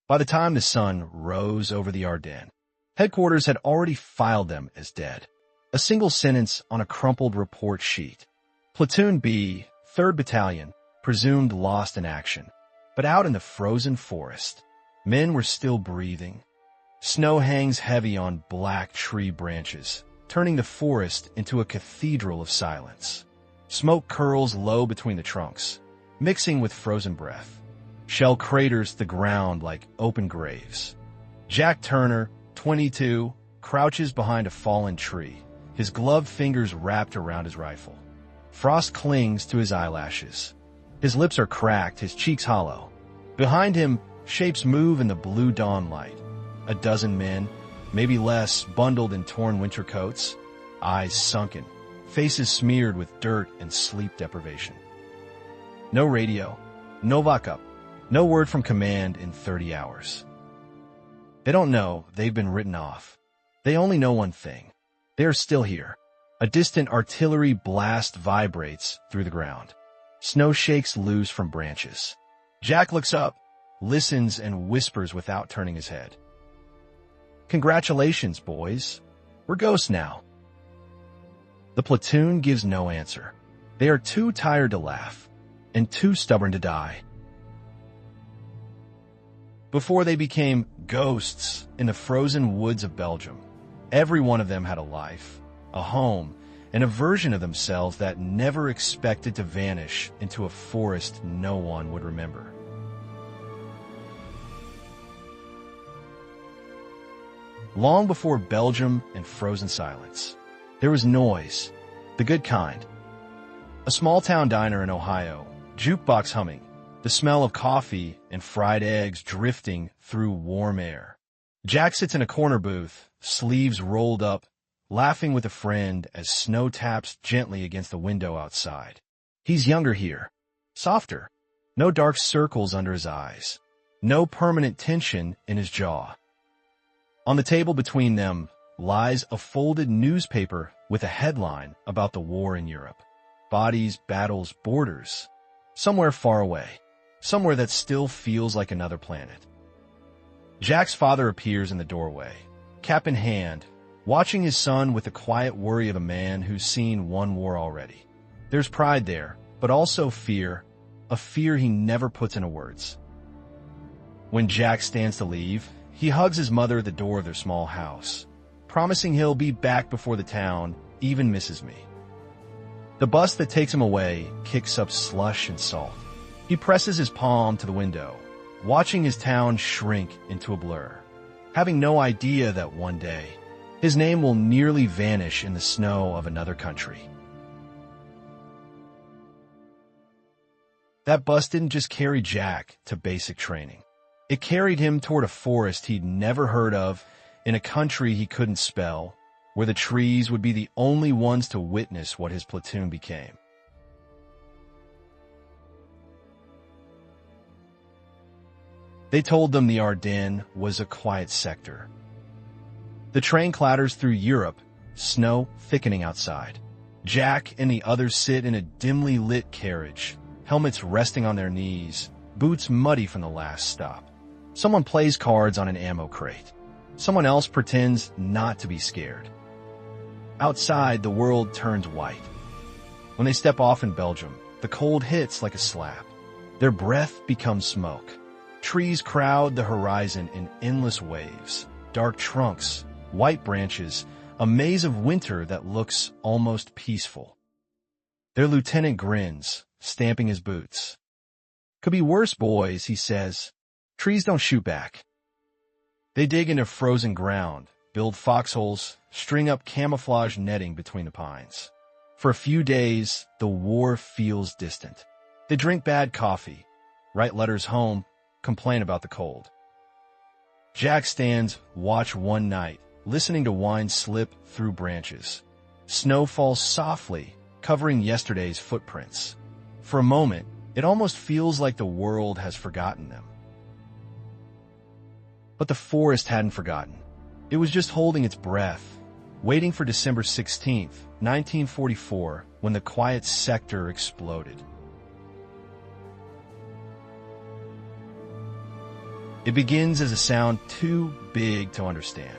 By the time the sun rose over the Ardennes, headquarters had already filed them as dead. A single sentence on a crumpled report sheet. Platoon B, 3rd Battalion, presumed lost in action. But out in the frozen forest, men were still breathing. Snow hangs heavy on black tree branches, turning the forest into a cathedral of silence. Smoke curls low between the trunks, mixing with frozen breath. Shell craters the ground like open graves. Jack Turner, 22, crouches behind a fallen tree, his gloved fingers wrapped around his rifle. Frost clings to his eyelashes. His lips are cracked, his cheeks hollow. Behind him, shapes move in the blue dawn light. A dozen men, maybe less, bundled in torn winter coats, eyes sunken, faces smeared with dirt and sleep deprivation. No radio, no backup, no word from command in 30 hours. They don't know they've been written off. They only know one thing. They are still here. A distant artillery blast vibrates through the ground. Snow shakes loose from branches. Jack looks up, listens, and whispers without turning his head. "Congratulations, boys. We're ghosts now." The platoon gives no answer. They are too tired to laugh and too stubborn to die. Before they became ghosts in the frozen woods of Belgium, every one of them had a life, a home, and a version of themselves that never expected to vanish into a forest no one would remember. Long before Belgium and frozen silence, there was noise, the good kind. A small-town diner in Ohio, jukebox humming, the smell of coffee and fried eggs drifting through warm air. Jack sits in a corner booth, sleeves rolled up, laughing with a friend as snow taps gently against the window outside. He's younger here, softer, no dark circles under his eyes, no permanent tension in his jaw. On the table between them lies a folded newspaper with a headline about the war in Europe. Bodies, battles, borders. Somewhere far away. Somewhere that still feels like another planet. Jack's father appears in the doorway, cap in hand, watching his son with the quiet worry of a man who's seen one war already. There's pride there, but also fear, a fear he never puts into words. When Jack stands to leave, he hugs his mother at the door of their small house, promising he'll be back before the town even misses me. The bus that takes him away kicks up slush and salt. He presses his palm to the window, watching his town shrink into a blur, having no idea that one day his name will nearly vanish in the snow of another country. That bus didn't just carry Jack to basic training. It carried him toward a forest he'd never heard of, in a country he couldn't spell, where the trees would be the only ones to witness what his platoon became. They told them the Ardennes was a quiet sector. The train clatters through Europe, snow thickening outside. Jack and the others sit in a dimly lit carriage, helmets resting on their knees, boots muddy from the last stop. Someone plays cards on an ammo crate. Someone else pretends not to be scared. Outside, the world turns white. When they step off in Belgium, the cold hits like a slap. Their breath becomes smoke. Trees crowd the horizon in endless waves. Dark trunks, white branches, a maze of winter that looks almost peaceful. Their lieutenant grins, stamping his boots. "Could be worse, boys," he says. "Trees don't shoot back." They dig into frozen ground, build foxholes, string up camouflage netting between the pines. For a few days, the war feels distant. They drink bad coffee, write letters home, complain about the cold. Jack stands watch one night, listening to wine slip through branches. Snow falls softly, covering yesterday's footprints. For a moment, it almost feels like the world has forgotten them. But the forest hadn't forgotten. It was just holding its breath, waiting for December 16th, 1944, when the quiet sector exploded. It begins as a sound too big to understand.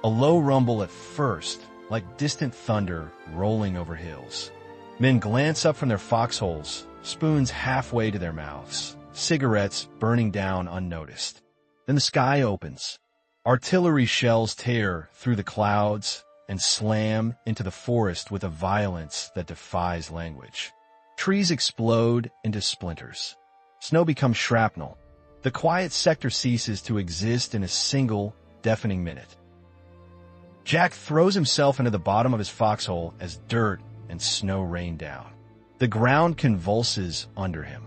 A low rumble at first, like distant thunder rolling over hills. Men glance up from their foxholes, spoons halfway to their mouths, cigarettes burning down unnoticed. Then the sky opens. Artillery shells tear through the clouds and slam into the forest with a violence that defies language. Trees explode into splinters. Snow becomes shrapnel. The quiet sector ceases to exist in a single, deafening minute. Jack throws himself into the bottom of his foxhole as dirt and snow rain down. The ground convulses under him.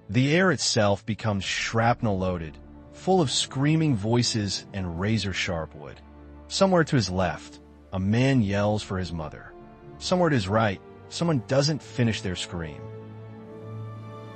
The air itself becomes shrapnel-loaded, full of screaming voices and razor-sharp wood. Somewhere to his left, a man yells for his mother. Somewhere to his right, someone doesn't finish their scream.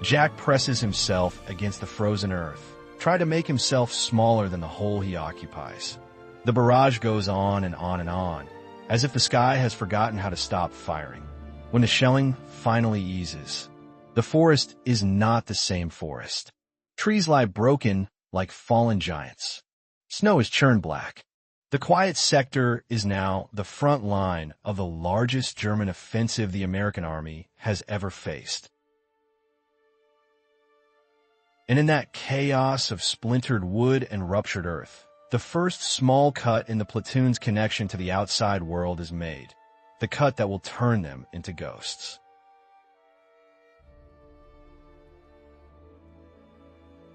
Jack presses himself against the frozen earth, trying to make himself smaller than the hole he occupies. The barrage goes on and on and on, as if the sky has forgotten how to stop firing. When the shelling finally eases, the forest is not the same forest. Trees lie broken like fallen giants. Snow is churned black. The quiet sector is now the front line of the largest German offensive the American army has ever faced. And in that chaos of splintered wood and ruptured earth, the first small cut in the platoon's connection to the outside world is made, the cut that will turn them into ghosts.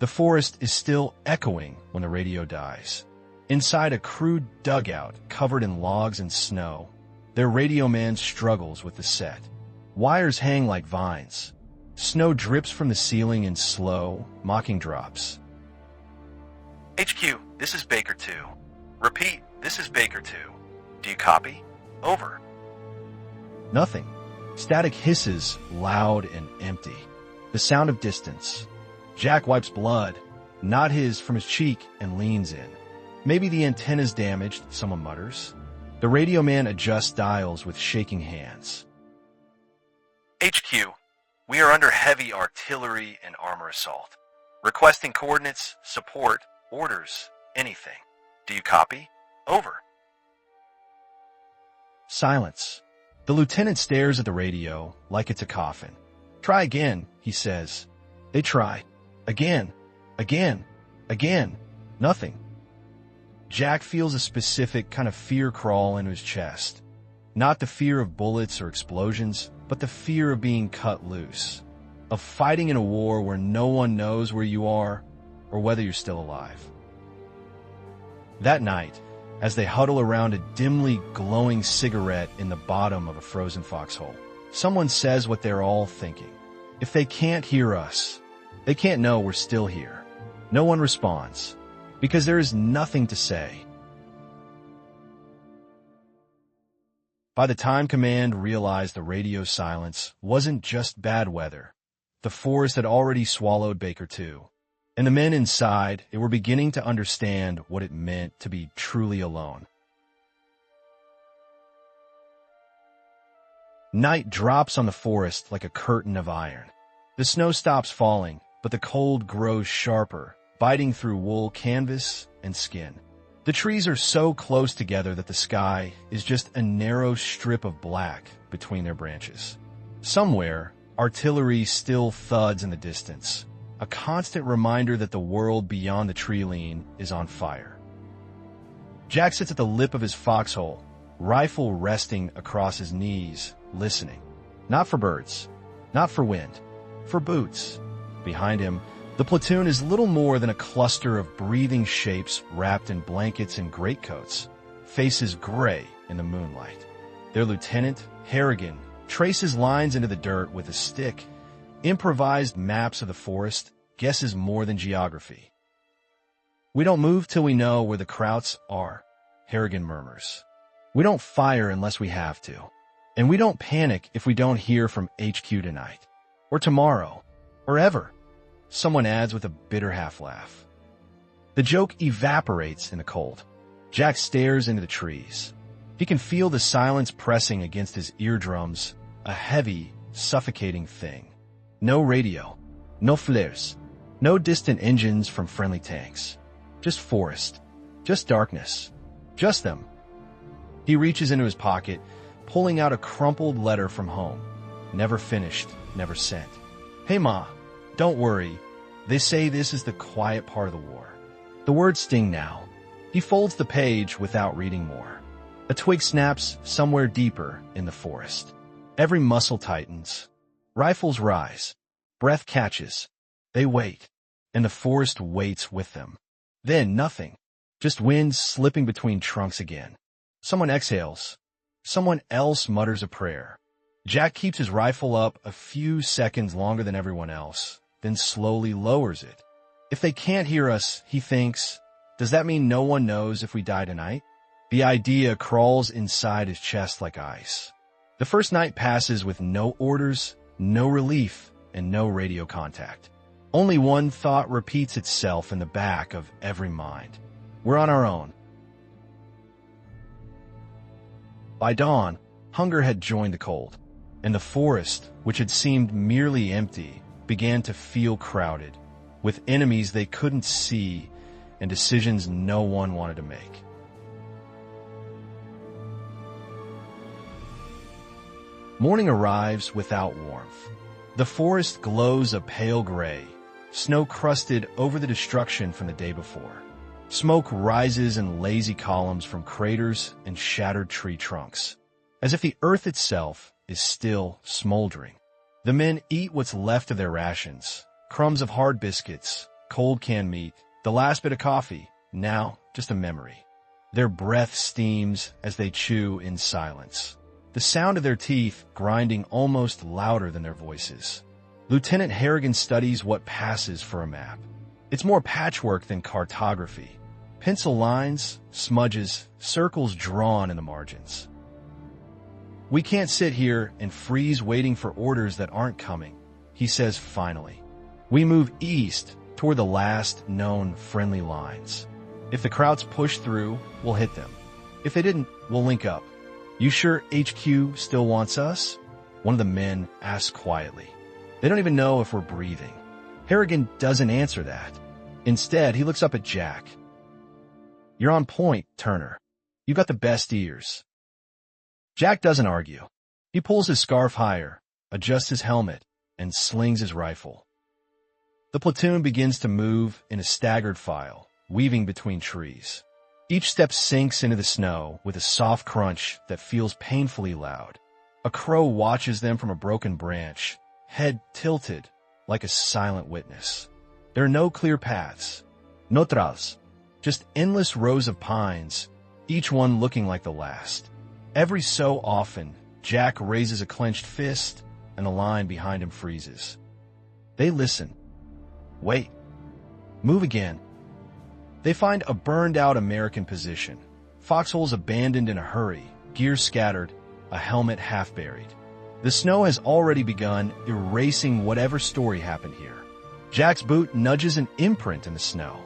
The forest is still echoing when the radio dies. Inside a crude dugout covered in logs and snow, their radio man struggles with the set. Wires hang like vines. Snow drips from the ceiling in slow, mocking drops. HQ, this is Baker 2. Repeat, this is Baker 2. Do you copy? Over. Nothing. Static hisses, loud and empty. The sound of distance. Jack wipes blood, not his, from his cheek and leans in. Maybe the antenna's damaged, someone mutters. The radio man adjusts dials with shaking hands. HQ, we are under heavy artillery and armor assault. Requesting coordinates, support, orders, anything. Do you copy? Over. Silence. The lieutenant stares at the radio like it's a coffin. Try again, he says. They try. Again. Again. Again. Nothing. Jack feels a specific kind of fear crawl into his chest. Not the fear of bullets or explosions, but the fear of being cut loose. Of fighting in a war where no one knows where you are or whether you're still alive. That night, as they huddle around a dimly glowing cigarette in the bottom of a frozen foxhole, someone says what they're all thinking. If they can't hear us, they can't know we're still here. No one responds, because there is nothing to say. By the time command realized the radio silence wasn't just bad weather, the forest had already swallowed Baker 2, and the men inside were beginning to understand what it meant to be truly alone. Night drops on the forest like a curtain of iron. The snow stops falling, but the cold grows sharper, biting through wool, canvas, and skin. The trees are so close together that the sky is just a narrow strip of black between their branches. Somewhere, artillery still thuds in the distance, a constant reminder that the world beyond the tree line is on fire. Jack sits at the lip of his foxhole, rifle resting across his knees, listening. Not for birds, not for wind, for boots. Behind him, the platoon is little more than a cluster of breathing shapes wrapped in blankets and greatcoats, faces gray in the moonlight. Their lieutenant, Harrigan, traces lines into the dirt with a stick. Improvised maps of the forest, guesses more than geography. We don't move till we know where the krauts are, Harrigan murmurs. We don't fire unless we have to. And we don't panic if we don't hear from HQ tonight, or tomorrow, or ever. Someone adds with a bitter half-laugh. The joke evaporates in the cold. Jack stares into the trees. He can feel the silence pressing against his eardrums, a heavy, suffocating thing. No radio, no flares, no distant engines from friendly tanks. Just forest. Just darkness. Just them. He reaches into his pocket, pulling out a crumpled letter from home. Never finished, never sent. Hey Ma, don't worry. They say this is the quiet part of the war. The words sting now. He folds the page without reading more. A twig snaps somewhere deeper in the forest. Every muscle tightens. Rifles rise. Breath catches. They wait. And the forest waits with them. Then nothing. Just wind slipping between trunks again. Someone exhales. Someone else mutters a prayer. Jack keeps his rifle up a few seconds longer than everyone else, then slowly lowers it. If they can't hear us, he thinks, does that mean no one knows if we die tonight? The idea crawls inside his chest like ice. The first night passes with no orders, no relief, and no radio contact. Only one thought repeats itself in the back of every mind. We're on our own. By dawn, hunger had joined the cold, and the forest, which had seemed merely empty, began to feel crowded, with enemies they couldn't see and decisions no one wanted to make. Morning arrives without warmth. The forest glows a pale gray, snow-crusted over the destruction from the day before. Smoke rises in lazy columns from craters and shattered tree trunks, as if the earth itself is still smoldering. The men eat what's left of their rations, crumbs of hard biscuits, cold canned meat, the last bit of coffee, now just a memory. Their breath steams as they chew in silence, the sound of their teeth grinding almost louder than their voices. Lieutenant Harrigan studies what passes for a map. It's more patchwork than cartography. Pencil lines, smudges, circles drawn in the margins. We can't sit here and freeze waiting for orders that aren't coming, he says finally. We move east toward the last known friendly lines. If the Krauts push through, we'll hit them. If they didn't, we'll link up. You sure HQ still wants us? One of the men asks quietly. They don't even know if we're breathing. Harrigan doesn't answer that. Instead, he looks up at Jack. You're on point, Turner. You've got the best ears. Jack doesn't argue. He pulls his scarf higher, adjusts his helmet, and slings his rifle. The platoon begins to move in a staggered file, weaving between trees. Each step sinks into the snow with a soft crunch that feels painfully loud. A crow watches them from a broken branch, head tilted like a silent witness. There are no clear paths. No trails. Just endless rows of pines, each one looking like the last. Every so often, Jack raises a clenched fist, and the line behind him freezes. They listen. Wait. Move again. They find a burned-out American position. Foxholes abandoned in a hurry, gear scattered, a helmet half-buried. The snow has already begun erasing whatever story happened here. Jack's boot nudges an imprint in the snow.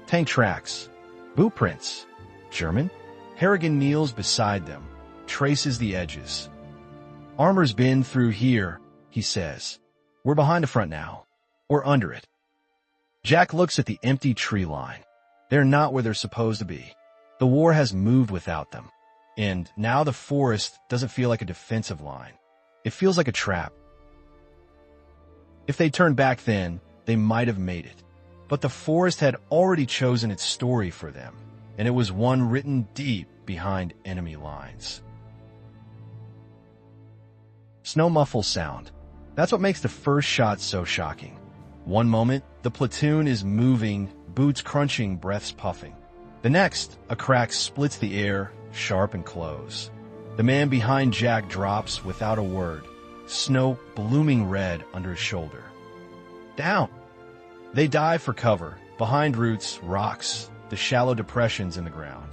Tank tracks. Boot prints. German? Harrigan kneels beside them, traces the edges. Armor's been through here, he says. We're behind the front now. Or under it. Jack looks at the empty tree line. They're not where they're supposed to be. The war has moved without them. And now the forest doesn't feel like a defensive line. It feels like a trap. If they turned back then, they might have made it. But the forest had already chosen its story for them, and it was one written deep behind enemy lines. Snow muffles sound. That's what makes the first shot so shocking. One moment, the platoon is moving, boots crunching, breaths puffing. The next, a crack splits the air, sharp and close. The man behind Jack drops without a word, snow blooming red under his shoulder. Down! They dive for cover, behind roots, rocks, the shallow depressions in the ground.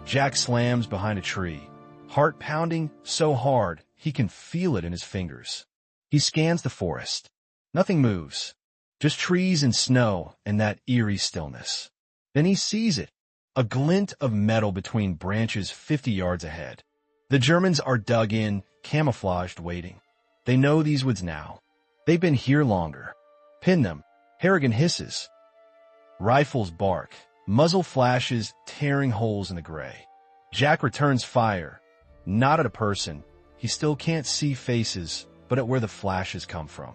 Jack slams behind a tree, heart pounding so hard he can feel it in his fingers. He scans the forest. Nothing moves, just trees and snow and that eerie stillness. Then he sees it, a glint of metal between branches 50 yards ahead. The Germans are dug in, camouflaged, waiting. They know these woods now. They've been here longer. Pin them. Harrigan hisses. Rifles bark, muzzle flashes tearing holes in the gray. Jack returns fire, not at a person. He still can't see faces, but at where the flashes come from.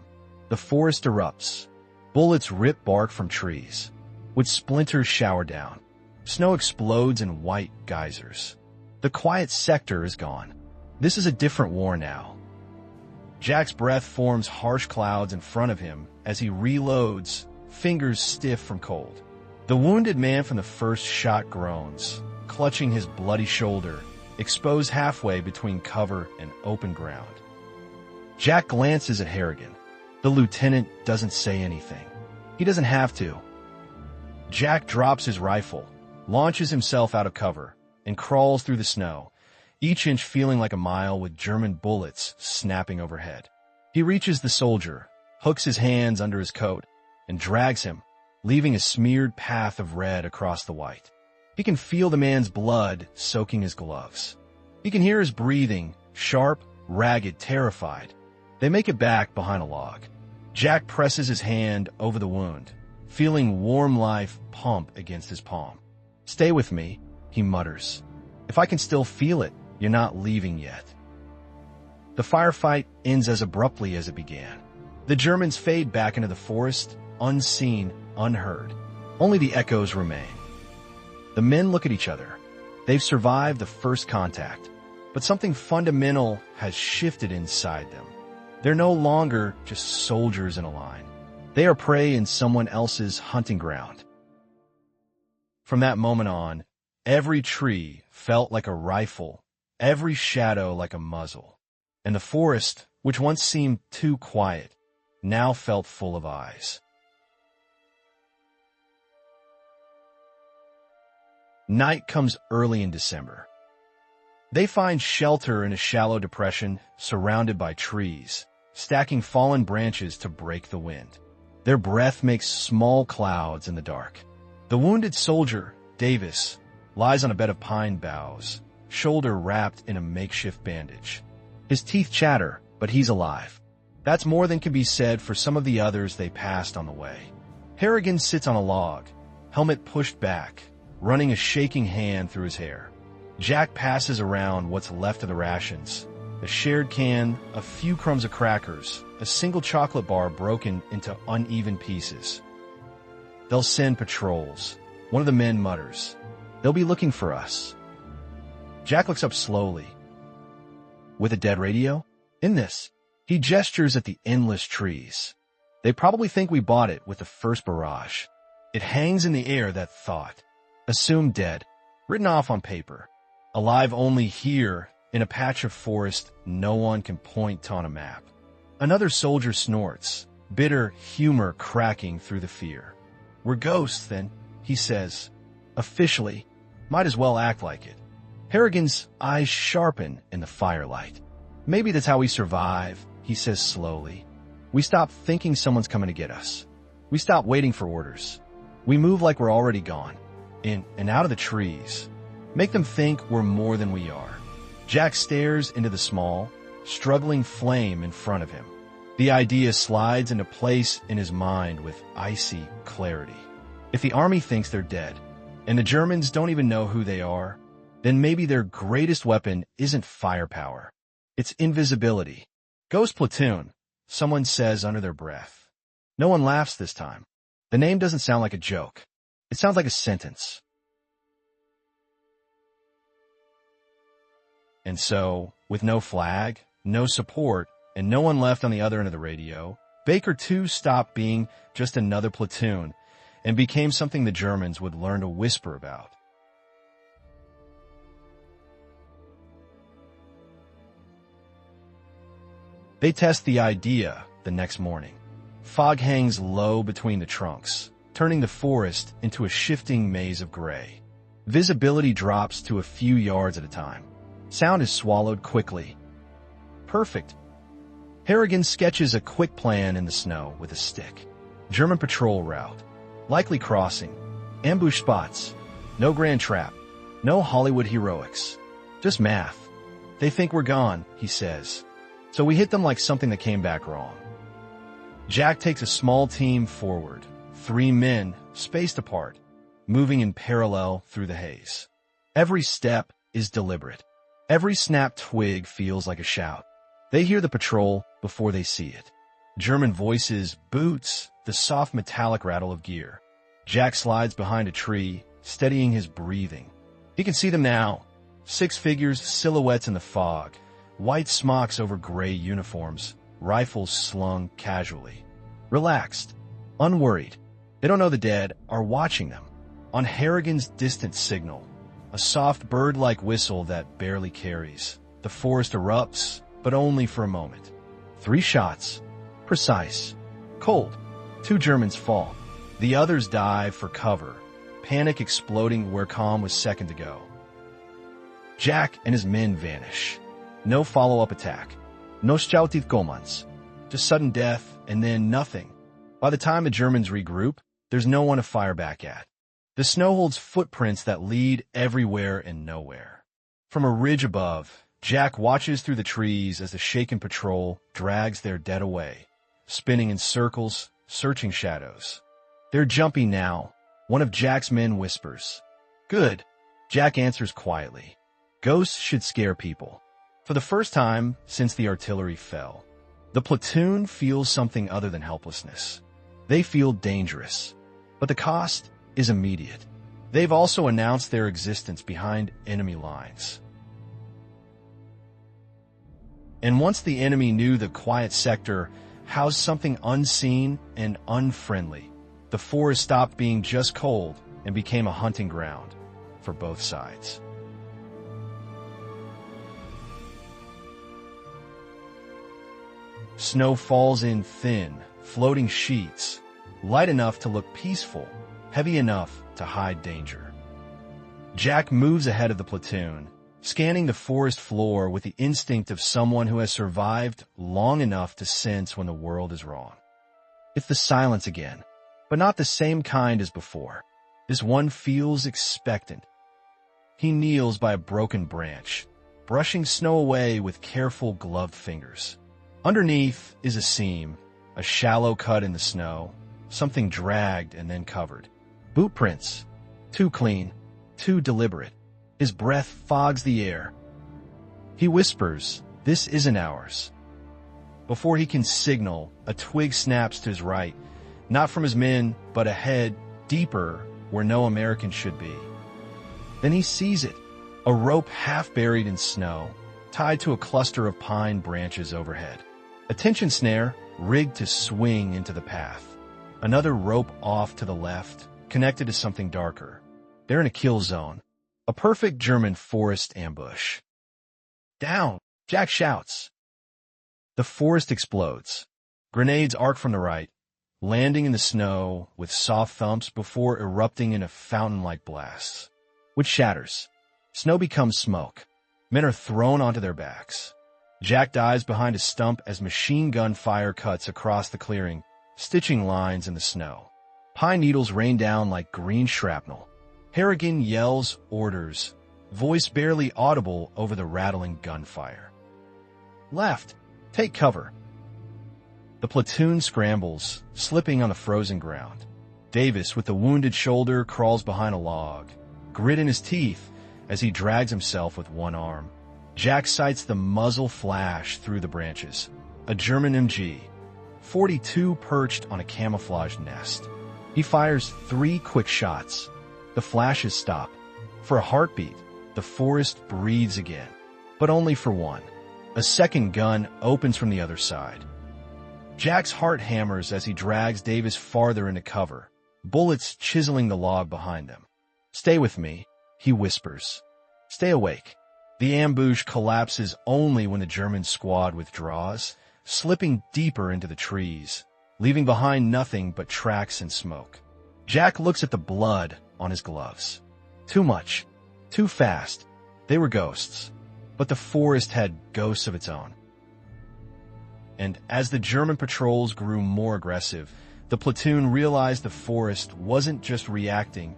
The forest erupts. Bullets rip bark from trees. Wood splinters shower down. Snow explodes in white geysers. The quiet sector is gone. This is a different war now. Jack's breath forms harsh clouds in front of him as he reloads, fingers stiff from cold. The wounded man from the first shot groans, clutching his bloody shoulder, exposed halfway between cover and open ground. Jack glances at Harrigan. The lieutenant doesn't say anything. He doesn't have to. Jack drops his rifle, launches himself out of cover, and crawls through the snow, each inch feeling like a mile with German bullets snapping overhead. He reaches the soldier, hooks his hands under his coat, and drags him, leaving a smeared path of red across the white. He can feel the man's blood soaking his gloves. He can hear his breathing, sharp, ragged, terrified. They make it back behind a log. Jack presses his hand over the wound, feeling warm life pump against his palm. "Stay with me," he mutters. "If I can still feel it, you're not leaving yet." The firefight ends as abruptly as it began. The Germans fade back into the forest, unseen, unheard. Only the echoes remain. The men look at each other. They've survived the first contact, but something fundamental has shifted inside them. They're no longer just soldiers in a line. They are prey in someone else's hunting ground. From that moment on, every tree felt like a rifle, every shadow like a muzzle. And the forest, which once seemed too quiet, now felt full of eyes. Night comes early in December. They find shelter in a shallow depression surrounded by trees, stacking fallen branches to break the wind. Their breath makes small clouds in the dark. The wounded soldier, Davis, lies on a bed of pine boughs, shoulder wrapped in a makeshift bandage. His teeth chatter, but he's alive. That's more than can be said for some of the others they passed on the way. Harrigan sits on a log, helmet pushed back, running a shaking hand through his hair. Jack passes around what's left of the rations. A shared can, a few crumbs of crackers, a single chocolate bar broken into uneven pieces. "They'll send patrols," one of the men mutters. "They'll be looking for us." Jack looks up slowly. "With a dead radio?" "In this." He gestures at the endless trees. "They probably think we bought it with the first barrage." It hangs in the air, that thought. Assumed dead, written off on paper. Alive only here, in a patch of forest no one can point to on a map. Another soldier snorts, bitter humor cracking through the fear. "We're ghosts, then," he says. "Officially. Might as well act like it." Harrigan's eyes sharpen in the firelight. "Maybe that's how we survive," he says slowly. "We stop thinking someone's coming to get us. We stop waiting for orders. We move like we're already gone, in and out of the trees. Make them think we're more than we are." Jack stares into the small, struggling flame in front of him. The idea slides into place in his mind with icy clarity. If the army thinks they're dead, and the Germans don't even know who they are, then maybe their greatest weapon isn't firepower. It's invisibility. "Ghost Platoon," someone says under their breath. No one laughs this time. The name doesn't sound like a joke. It sounds like a sentence. And so, with no flag, no support, and no one left on the other end of the radio, Baker too stopped being just another platoon and became something the Germans would learn to whisper about. They test the idea the next morning. Fog hangs low between the trunks, turning the forest into a shifting maze of gray. Visibility drops to a few yards at a time. Sound is swallowed quickly. Perfect. Harrigan sketches a quick plan in the snow with a stick. German patrol route. Likely crossing. Ambush spots. No grand trap. No Hollywood heroics. Just math. "They think we're gone," he says. "So we hit them like something that came back wrong." Jack takes a small team forward. 3 men, spaced apart. moving in parallel through the haze. Every step is deliberate. Every snapped twig feels like a shout. They hear the patrol before they see it. German voices, boots, the soft metallic rattle of gear. Jack slides behind a tree, steadying his breathing. He can see them now. 6 figures, silhouettes in the fog. White smocks over gray uniforms. Rifles slung casually. Relaxed. Unworried. They don't know the dead are watching them. On Harrigan's distant signal, a soft bird-like whistle that barely carries. The forest erupts, but only for a moment. 3 shots. Precise. Cold. 2 Germans fall. The others dive for cover, panic exploding where calm was second to go. Jack and his men vanish. No follow-up attack. No Scoutith Komans. Just sudden death, and then nothing. By the time the Germans regroup, there's no one to fire back at. The snow holds footprints that lead everywhere and nowhere. From a ridge above, Jack watches through the trees as the shaken patrol drags their dead away, spinning in circles, searching shadows. They're jumping now. One of Jack's men whispers. Good. Jack answers quietly. Ghosts should scare people. For the first time since the artillery fell, the platoon feels something other than helplessness. They feel dangerous, but the cost is immediate. They've also announced their existence behind enemy lines. And once the enemy knew the quiet sector housed something unseen and unfriendly, the forest stopped being just cold and became a hunting ground for both sides. Snow falls in thin, floating sheets, light enough to look peaceful, heavy enough to hide danger. Jack moves ahead of the platoon, scanning the forest floor with the instinct of someone who has survived long enough to sense when the world is wrong. It's the silence again, but not the same kind as before. This one feels expectant. He kneels by a broken branch, brushing snow away with careful gloved fingers. Underneath is a seam, a shallow cut in the snow, something dragged and then covered. Boot prints. Too clean, too deliberate. His breath fogs the air. He whispers, "This isn't ours." Before he can signal, a twig snaps to his right, not from his men, but ahead, deeper, where no American should be. Then he sees it, a rope half buried in snow, tied to a cluster of pine branches overhead. A tension snare rigged to swing into the path. Another rope off to the left, connected to something darker. They're in a kill zone. A perfect German forest ambush. Down! Jack shouts. The forest explodes. Grenades arc from the right, landing in the snow with soft thumps before erupting in a fountain-like blast, which shatters. Snow becomes smoke. Men are thrown onto their backs. Jack dives behind a stump as machine gun fire cuts across the clearing, stitching lines in the snow. Pine needles rain down like green shrapnel. Harrigan yells orders, voice barely audible over the rattling gunfire. Left! Take cover! The platoon scrambles, slipping on the frozen ground. Davis, with the wounded shoulder, crawls behind a log, grit in his teeth as he drags himself with one arm. Jack sights the muzzle flash through the branches. A German MG, 42 perched on a camouflaged nest. He fires 3 quick shots. The flashes stop. For a heartbeat, the forest breathes again, but only for one. A second gun opens from the other side. Jack's heart hammers as he drags Davis farther into cover, bullets chiseling the log behind them. "Stay with me," he whispers. "Stay awake." The ambush collapses only when the German squad withdraws, slipping deeper into the trees, leaving behind nothing but tracks and smoke. Jack looks at the blood on his gloves. Too much. Too fast. They were ghosts. But the forest had ghosts of its own. And as the German patrols grew more aggressive, the platoon realized the forest wasn't just reacting,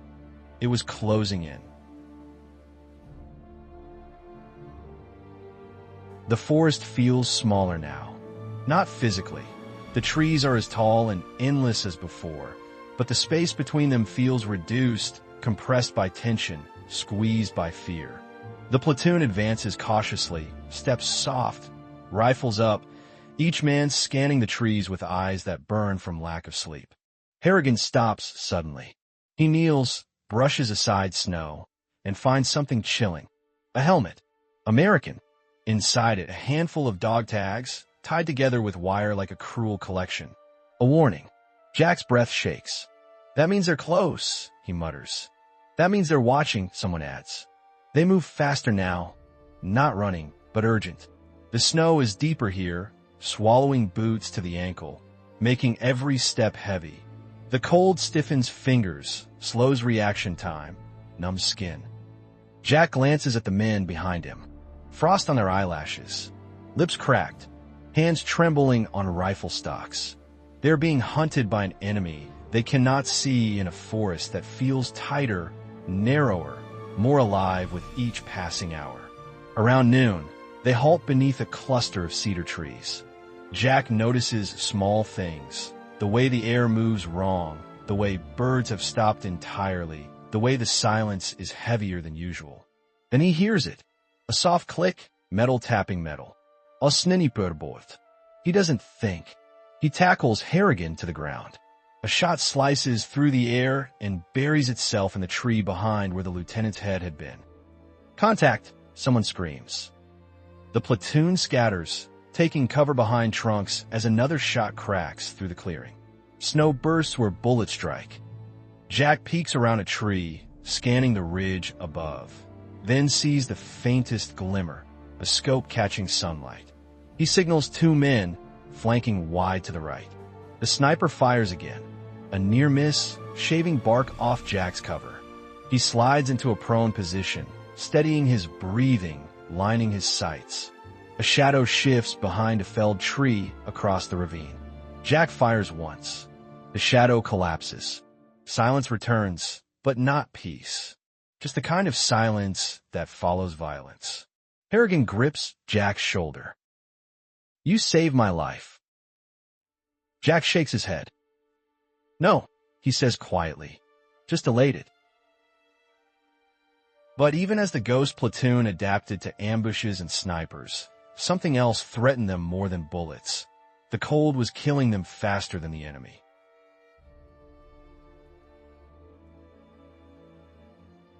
it was closing in. The forest feels smaller now. Not physically. The trees are as tall and endless as before, but the space between them feels reduced, compressed by tension, squeezed by fear. The platoon advances cautiously, steps soft, rifles up, each man scanning the trees with eyes that burn from lack of sleep. Harrigan stops suddenly. He kneels, brushes aside snow, and finds something chilling. A helmet. American. Inside it, a handful of dog tags, tied together with wire like a cruel collection. A warning. Jack's breath shakes. That means they're close, he mutters. That means they're watching, someone adds. They move faster now. Not running, but urgent. The snow is deeper here, swallowing boots to the ankle, making every step heavy. The cold stiffens fingers, slows reaction time, numbs skin. Jack glances at the men behind him. Frost on their eyelashes. Lips cracked. Hands trembling on rifle stocks. They're being hunted by an enemy they cannot see in a forest that feels tighter, narrower, more alive with each passing hour. Around noon, they halt beneath a cluster of cedar trees. Jack notices small things. The way the air moves wrong, the way birds have stopped entirely, the way the silence is heavier than usual. Then he hears it. A soft click, metal tapping metal. Osniniperbort. He doesn't think. He tackles Harrigan to the ground. A shot slices through the air and buries itself in the tree behind where the lieutenant's head had been. Contact, someone screams. The platoon scatters, taking cover behind trunks as another shot cracks through the clearing. Snow bursts where bullets strike. Jack peeks around a tree, scanning the ridge above, then sees the faintest glimmer, a scope catching sunlight. He signals two men, flanking wide to the right. The sniper fires again. A near miss, shaving bark off Jack's cover. He slides into a prone position, steadying his breathing, lining his sights. A shadow shifts behind a felled tree across the ravine. Jack fires once. The shadow collapses. Silence returns, but not peace. Just the kind of silence that follows violence. Harrigan grips Jack's shoulder. You saved my life. Jack shakes his head. No, he says quietly. Just delayed it. But even as the ghost platoon adapted to ambushes and snipers, something else threatened them more than bullets. The cold was killing them faster than the enemy.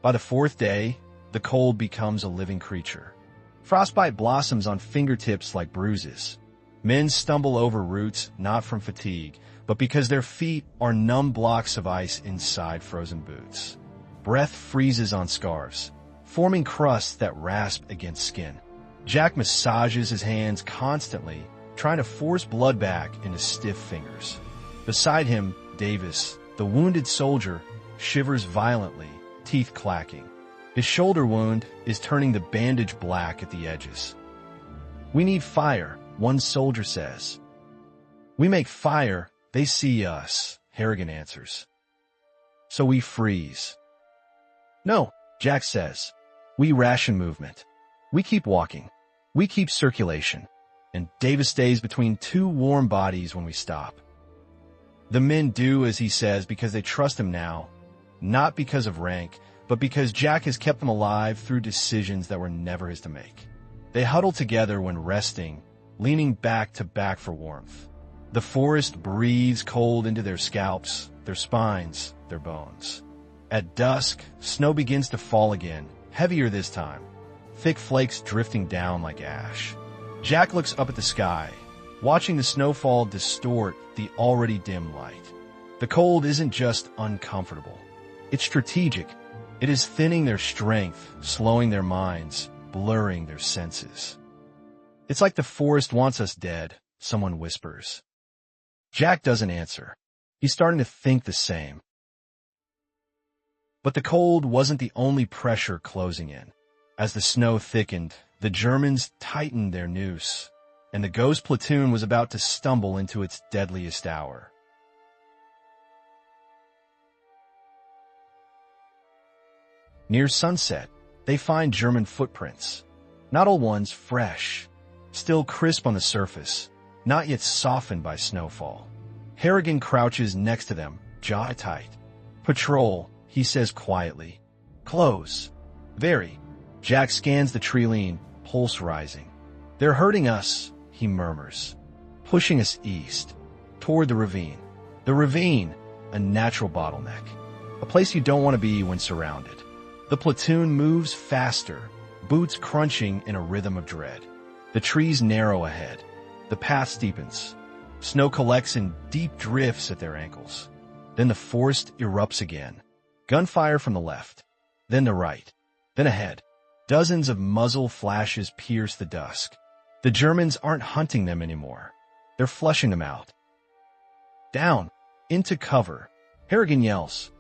By the fourth day, the cold becomes a living creature. Frostbite blossoms on fingertips like bruises. Men stumble over roots not from fatigue, but because their feet are numb blocks of ice inside frozen boots. Breath freezes on scarves, forming crusts that rasp against skin. Jack massages his hands constantly, trying to force blood back into stiff fingers. Beside him, Davis, the wounded soldier, shivers violently, teeth clacking. His shoulder wound is turning the bandage black at the edges. We need fire, one soldier says. We make fire, they see us, Harrigan answers. So we freeze. No, Jack says. We ration movement. We keep walking. We keep circulation. And Davis stays between two warm bodies when we stop. The men do as he says because they trust him now, not because of rank, but because Jack has kept them alive through decisions that were never his to make. They huddle together when resting, leaning back to back for warmth. The forest breathes cold into their scalps, their spines, their bones. At dusk, snow begins to fall again, heavier this time, thick flakes drifting down like ash. Jack looks up at the sky, watching the snowfall distort the already dim light. The cold isn't just uncomfortable. It's strategic. It is thinning their strength, slowing their minds, blurring their senses. It's like the forest wants us dead, someone whispers. Jack doesn't answer. He's starting to think the same. But the cold wasn't the only pressure closing in. As the snow thickened, the Germans tightened their noose, and the ghost platoon was about to stumble into its deadliest hour. Near sunset, they find German footprints. Not old ones, fresh, still crisp on the surface, not yet softened by snowfall. Harrigan crouches next to them, jaw tight. Patrol, he says quietly. Close. Very. Jack scans the tree-line, pulse rising. They're hurting us, he murmurs, pushing us east, toward the ravine. The ravine, a natural bottleneck, a place you don't want to be when surrounded. The platoon moves faster, boots crunching in a rhythm of dread. The trees narrow ahead. The path steepens. Snow collects in deep drifts at their ankles. Then the forest erupts again. Gunfire from the left, then the right, then ahead. Dozens of muzzle flashes pierce the dusk. The Germans aren't hunting them anymore. They're flushing them out. Down, into cover. Harrigan yells.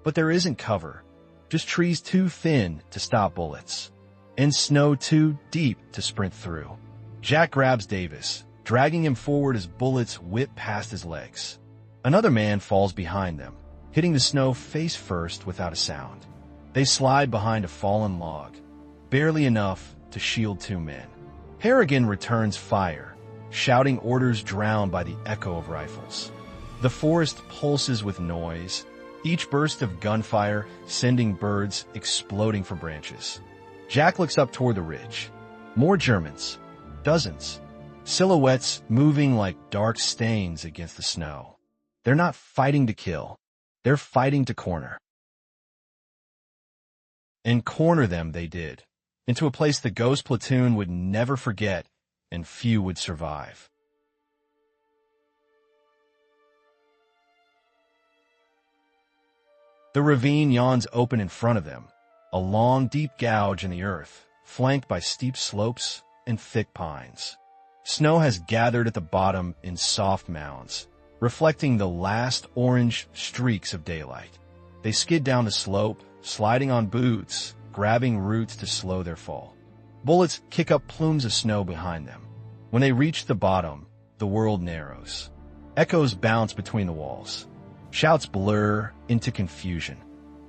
But there isn't cover. Just trees too thin to stop bullets, and snow too deep to sprint through. Jack grabs Davis, dragging him forward as bullets whip past his legs. Another man falls behind them, hitting the snow face first without a sound. They slide behind a fallen log, barely enough to shield two men. Harrigan returns fire, shouting orders drowned by the echo of rifles. The forest pulses with noise, each burst of gunfire sending birds exploding from branches. Jack looks up toward the ridge. More Germans. Dozens. Silhouettes moving like dark stains against the snow. They're not fighting to kill. They're fighting to corner. And corner them they did, into a place the Ghost Platoon would never forget and few would survive. The ravine yawns open in front of them, a long, deep gouge in the earth, flanked by steep slopes and thick pines. Snow has gathered at the bottom in soft mounds, reflecting the last orange streaks of daylight. They skid down the slope, sliding on boots, grabbing roots to slow their fall. Bullets kick up plumes of snow behind them. When they reach the bottom, the world narrows. Echoes bounce between the walls. Shouts blur into confusion.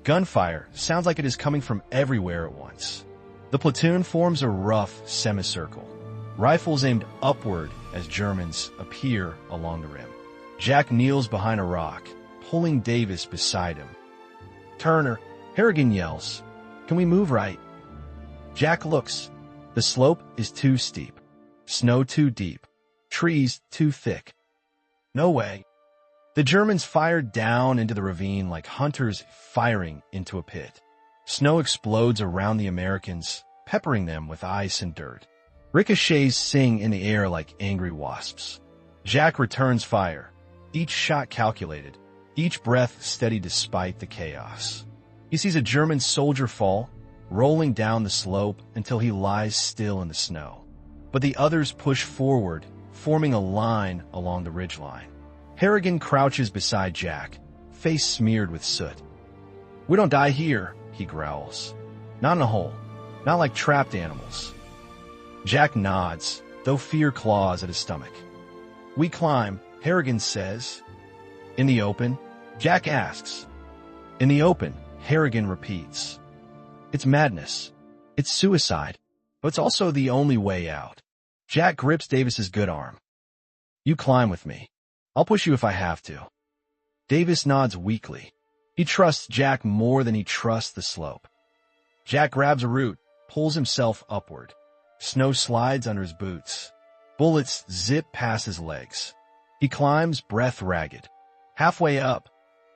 Gunfire sounds like it is coming from everywhere at once. The platoon forms a rough semicircle, rifles aimed upward as Germans appear along the rim. Jack kneels behind a rock, pulling Davis beside him. Turner, Harrigan yells, "Can we move right?" Jack looks. The slope is too steep. Snow too deep. Trees too thick. No way. The Germans fired down into the ravine like hunters firing into a pit. Snow explodes around the Americans, peppering them with ice and dirt. Ricochets sing in the air like angry wasps. Jack returns fire, each shot calculated, each breath steady despite the chaos. He sees a German soldier fall, rolling down the slope until he lies still in the snow. But the others push forward, forming a line along the ridgeline. Harrigan crouches beside Jack, face smeared with soot. "We don't die here," he growls. "Not in a hole. Not like trapped animals." Jack nods, though fear claws at his stomach. "We climb," Harrigan says. "In the open?" Jack asks. "In the open," Harrigan repeats. It's madness. It's suicide. But it's also the only way out. Jack grips Davis's good arm. "You climb with me. I'll push you if I have to." Davis nods weakly. He trusts Jack more than he trusts the slope. Jack grabs a root, pulls himself upward. Snow slides under his boots. Bullets zip past his legs. He climbs, breath ragged. Halfway up,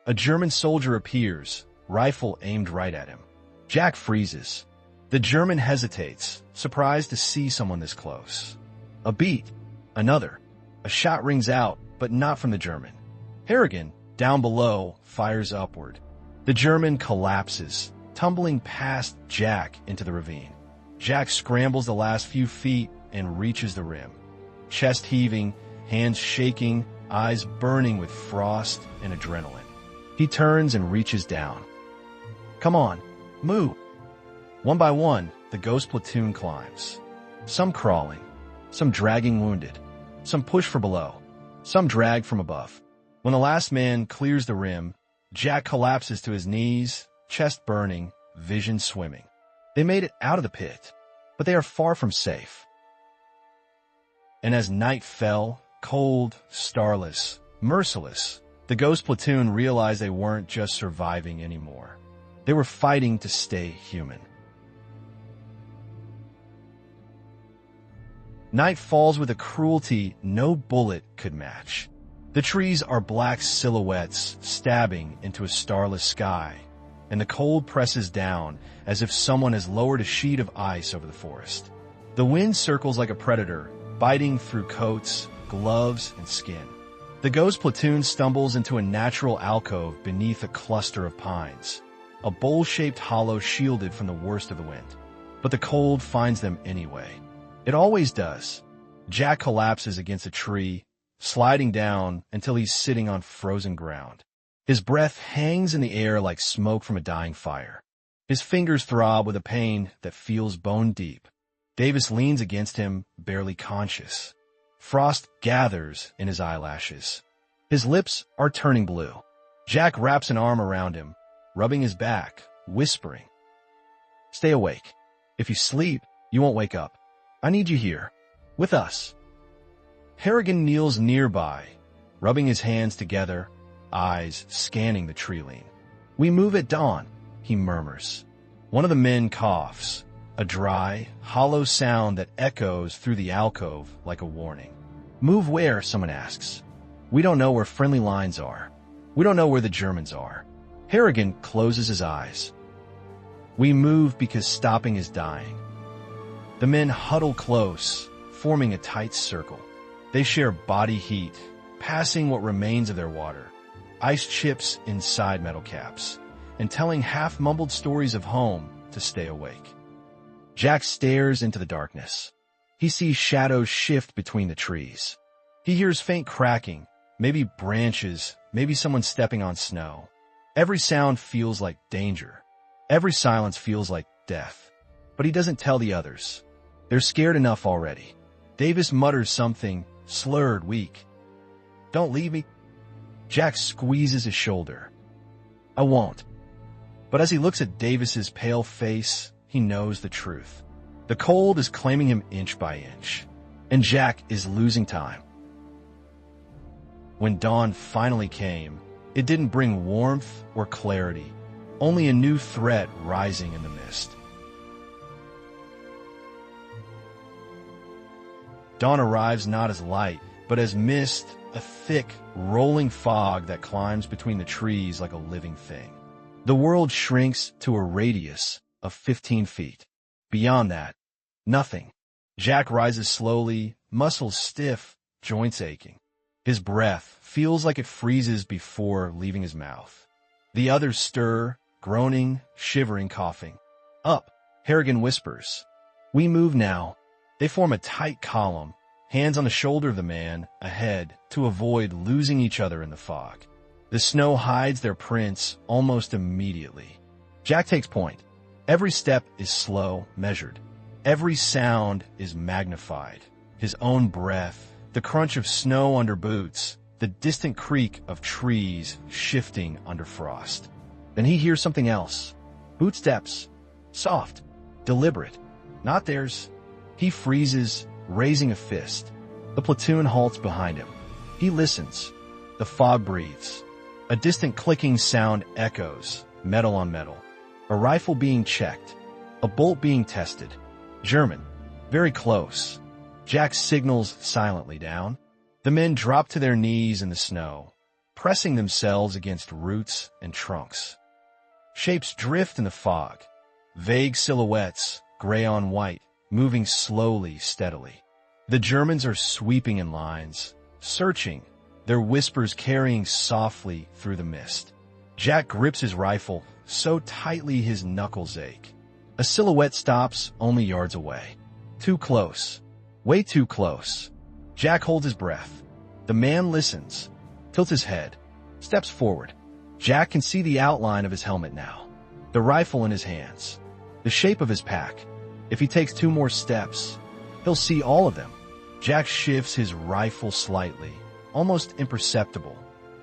a German soldier appears, rifle aimed right at him. Jack freezes. The German hesitates, surprised to see someone this close. A beat. Another. A shot rings out, but not from the German. Harrigan, down below, fires upward. The German collapses, tumbling past Jack into the ravine. Jack scrambles the last few feet and reaches the rim. Chest heaving, hands shaking, eyes burning with frost and adrenaline. He turns and reaches down. "Come on, move." One by one, the Ghost Platoon climbs. Some crawling, some dragging wounded, some push from below, some drag from above. When the last man clears the rim, Jack collapses to his knees, chest burning, vision swimming. They made it out of the pit, but they are far from safe. And as night fell, cold, starless, merciless, The ghost platoon realized they weren't just surviving anymore. They were fighting to stay human. Night falls with a cruelty no bullet could match. The trees are black silhouettes stabbing into a starless sky, and the cold presses down as if someone has lowered a sheet of ice over the forest. The wind circles like a predator, biting through coats, gloves, and skin. The ghost platoon stumbles into a natural alcove beneath a cluster of pines, a bowl-shaped hollow shielded from the worst of the wind. But the cold finds them anyway. It always does. Jack collapses against a tree, sliding down until he's sitting on frozen ground. His breath hangs in the air like smoke from a dying fire. His fingers throb with a pain that feels bone deep. Davis leans against him, barely conscious. Frost gathers in his eyelashes. His lips are turning blue. Jack wraps an arm around him, rubbing his back, whispering, "Stay awake. If you sleep, you won't wake up. I need you here, with us." Harrigan kneels nearby, rubbing his hands together, eyes scanning the tree line. "We move at dawn," he murmurs. One of the men coughs, a dry, hollow sound that echoes through the alcove like a warning. "Move where?" someone asks. "We don't know where friendly lines are. We don't know where the Germans are." Harrigan closes his eyes. "We move because stopping is dying." The men huddle close, forming a tight circle. They share body heat, passing what remains of their water, ice chips inside metal caps, and telling half-mumbled stories of home to stay awake. Jack stares into the darkness. He sees shadows shift between the trees. He hears faint cracking, maybe branches, maybe someone stepping on snow. Every sound feels like danger. Every silence feels like death. But he doesn't tell the others. They're scared enough already. Davis mutters something, slurred, weak. "Don't leave me." Jack squeezes his shoulder. "I won't." But as he looks at Davis's pale face, he knows the truth. The cold is claiming him inch by inch, and Jack is losing time. When dawn finally came, it didn't bring warmth or clarity, only a new threat rising in the mist. Dawn arrives not as light, but as mist, a thick, rolling fog that climbs between the trees like a living thing. The world shrinks to a radius of 15 feet. Beyond that, nothing. Jack rises slowly, muscles stiff, joints aching. His breath feels like it freezes before leaving his mouth. The others stir, groaning, shivering, coughing. "Up," Harrigan whispers. "We move now." They form a tight column, hands on the shoulder of the man ahead to avoid losing each other in the fog. The snow hides their prints almost immediately. Jack takes point. Every step is slow, measured. Every sound is magnified. His own breath, the crunch of snow under boots, the distant creak of trees shifting under frost. Then he hears something else. Footsteps. Soft. Deliberate. Not theirs. He freezes, raising a fist. The platoon halts behind him. He listens. The fog breathes. A distant clicking sound echoes, metal on metal. A rifle being checked. A bolt being tested. German. Very close. Jack signals silently down. The men drop to their knees in the snow, pressing themselves against roots and trunks. Shapes drift in the fog. Vague silhouettes, gray on white, moving slowly, steadily. The Germans are sweeping in lines, searching, their whispers carrying softly through the mist. Jack grips his rifle so tightly his knuckles ache. A silhouette stops only yards away. Too close. Way too close. Jack holds his breath. The man listens, tilts his head, steps forward. Jack can see the outline of his helmet now, the rifle in his hands, the shape of his pack. If he takes 2 more steps, he'll see all of them. Jack shifts his rifle slightly, almost imperceptible.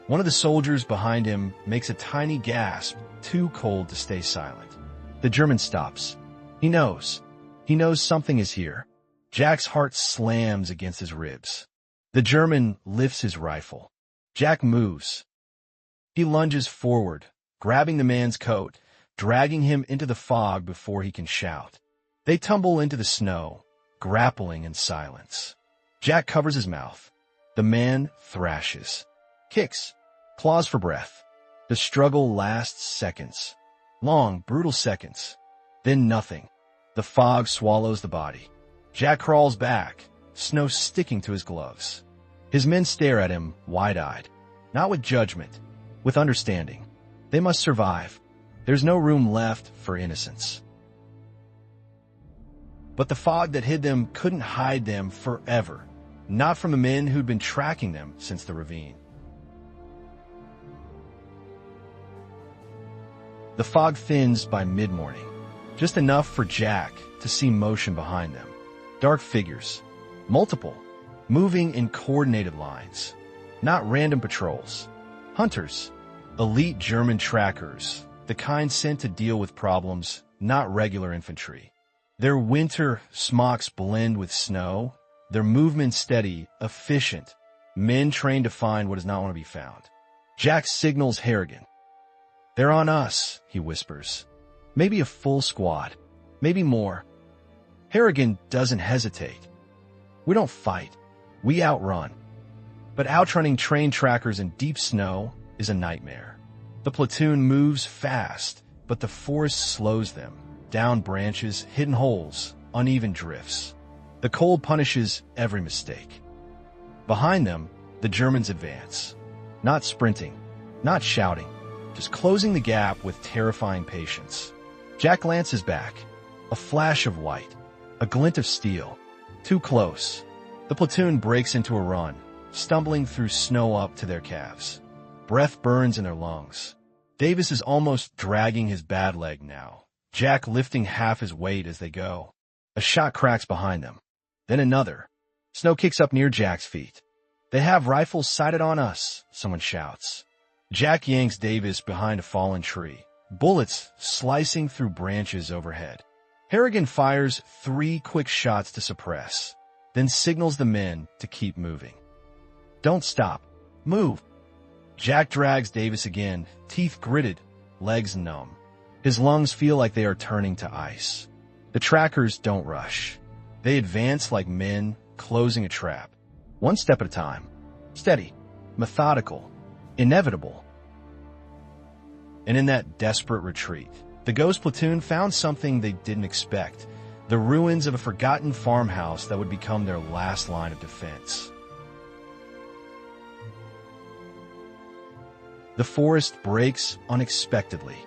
One of the soldiers behind him makes a tiny gasp, too cold to stay silent. The German stops. He knows. He knows something is here. Jack's heart slams against his ribs. The German lifts his rifle. Jack moves. He lunges forward, grabbing the man's coat, dragging him into the fog before he can shout. They tumble into the snow, grappling in silence. Jack covers his mouth. The man thrashes, kicks, claws for breath. The struggle lasts seconds. Long, brutal seconds. Then nothing. The fog swallows the body. Jack crawls back, snow sticking to his gloves. His men stare at him, wide-eyed. Not with judgment, with understanding. They must survive. There's no room left for innocence. But the fog that hid them couldn't hide them forever. Not from the men who'd been tracking them since the ravine. The fog thins by mid-morning, just enough for Jack to see motion behind them. Dark figures, multiple, moving in coordinated lines. Not random patrols. Hunters, elite German trackers, the kind sent to deal with problems, not regular infantry. Their winter smocks blend with snow, their movement steady, efficient, men trained to find what does not want to be found. Jack signals Harrigan. "They're on us," he whispers. "Maybe a full squad, maybe more." Harrigan doesn't hesitate. "We don't fight, we outrun." But outrunning train trackers in deep snow is a nightmare. The platoon moves fast, but the forest slows them. Down branches, hidden holes, uneven drifts. The cold punishes every mistake. Behind them, the Germans advance. Not sprinting, not shouting, just closing the gap with terrifying patience. Jack glances back. A flash of white, a glint of steel. Too close. The platoon breaks into a run, stumbling through snow up to their calves. Breath burns in their lungs. Davis is almost dragging his bad leg now. Jack lifting half his weight as they go. A shot cracks behind them. Then another. Snow kicks up near Jack's feet. "They have rifles sighted on us," someone shouts. Jack yanks Davis behind a fallen tree, bullets slicing through branches overhead. Harrigan fires 3 quick shots to suppress, then signals the men to keep moving. "Don't stop. Move." Jack drags Davis again, teeth gritted, legs numb. His lungs feel like they are turning to ice. The trackers don't rush. They advance like men closing a trap. One step at a time. Steady, methodical, inevitable. And in that desperate retreat, the Ghost Platoon found something they didn't expect. The ruins of a forgotten farmhouse that would become their last line of defense. The forest breaks unexpectedly,